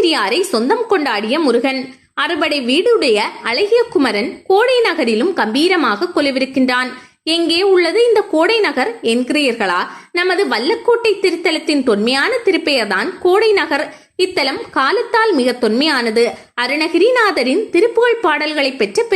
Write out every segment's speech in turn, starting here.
அருணகிரியாரை சொந்தம் கொண்டாடிய முருகன். அறுபடை வீடுடைய அழகிய குமரன் கோடை நகரிலும் கம்பீரமாக கொலுவிருக்கின்றான். எங்கே உள்ளது இந்த கோடை நகர் என்கிறீர்களா? நமது வல்லக்கோட்டை திருத்தலத்தின் தொன்மையான திருப்பெயர்தான் கோடை நகர். இத்தலம் காலத்தால் மிக தொன்மையானது. அருணகிரிநாதரின் திருப்புகழ் பாடல்களை பெற்ற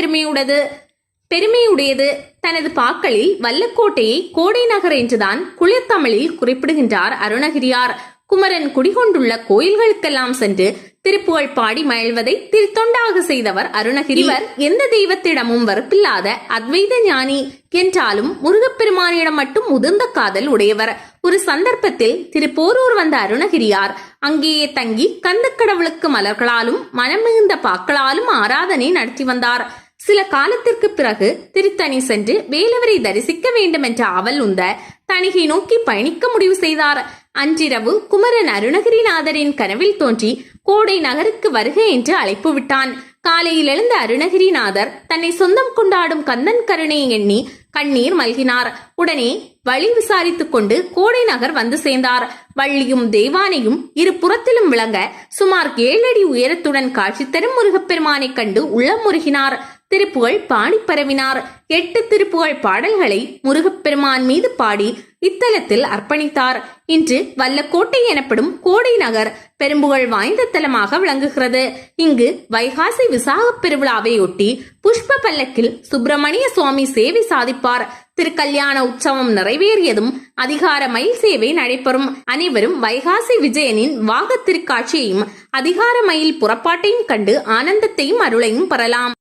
பெருமையுடையது. தனது பாக்களில் வல்லக்கோட்டையை கோடை நகர் என்றுதான் குளிர்தமிழில் குறிப்பிடுகின்றார் அருணகிரியார். குமரன் குடிகொண்டுள்ள கோயில்களுக்கெல்லாம் சென்று திருப்புகழ் பாடி மகிழ்வதை திருத்தொண்டாக செய்தவர் அருணகிரி. இவர் எந்த தெய்வத்திடமும் வெறுப்பில்லாத அத்வைத ஞானி என்றாலும் முருகப்பெருமானிடம் மட்டும் முதிர்ந்த காதல் உடையவர். ஒரு சந்தர்ப்பத்தில் திருப்போரூர் வந்த அருணகிரியார் அங்கேயே தங்கி கந்தக்கடவுளுக்கு மலர்களாலும் மனம் மிகுந்த பாக்களாலும் ஆராதனை நடத்தி வந்தார். சில காலத்திற்கு பிறகு திருத்தணி சென்று வேலவரை தரிசிக்க வேண்டும் என்ற ஆவல் உந்த தணிகை நோக்கி பயணிக்க முடிவு செய்தார். அன்றிரவு குமரன் அருணகிரிநாதரின் கனவில் தோன்றி கோடை நகருக்கு வருக என்று அழைப்பு விட்டான். காலையில் எழுந்த அருணகிரிநாதர் தன்னை சொந்தம் கொண்டாடும் கந்தன் கருணையை எண்ணி கண்ணீர் மல்கினார். உடனே வழி விசாரித்துக் கொண்டு கோடை நகர் வந்து சேர்ந்தார். வள்ளியும் தெய்வானையும் இரு புறத்திலும் விளங்க சுமார் 7 அடி உயரத்துடன் காட்சி தரும் முருகப்பெருமானை கண்டு உள்ளம் முருகினார். திருப்புகழ் பாடி பரவினார். 8 திருப்புகழ் பாடல்களை முருகப்பெருமான் மீது பாடி இத்தலத்தில் அர்ப்பணித்தார். இன்று வல்லக்கோட்டை எனப்படும் கோடை நகர் பெரும்புகழ் வாய்ந்த தலமாக விளங்குகிறது. இங்கு வைகாசி விசாக பெருவிழாவையொட்டி புஷ்ப பல்லக்கில் சுப்பிரமணிய சுவாமி சேவை சாதிப்பார். திருக்கல்யாண உற்சவம் நிறைவேறியதும் அதிகார மயில் சேவை நடைபெறும். அனைவரும் வைகாசி விஜயனின் வாக திருக்காட்சியையும் அதிகார மயில் புறப்பாட்டையும் கண்டு ஆனந்தத்தையும் அருளையும் பெறலாம்.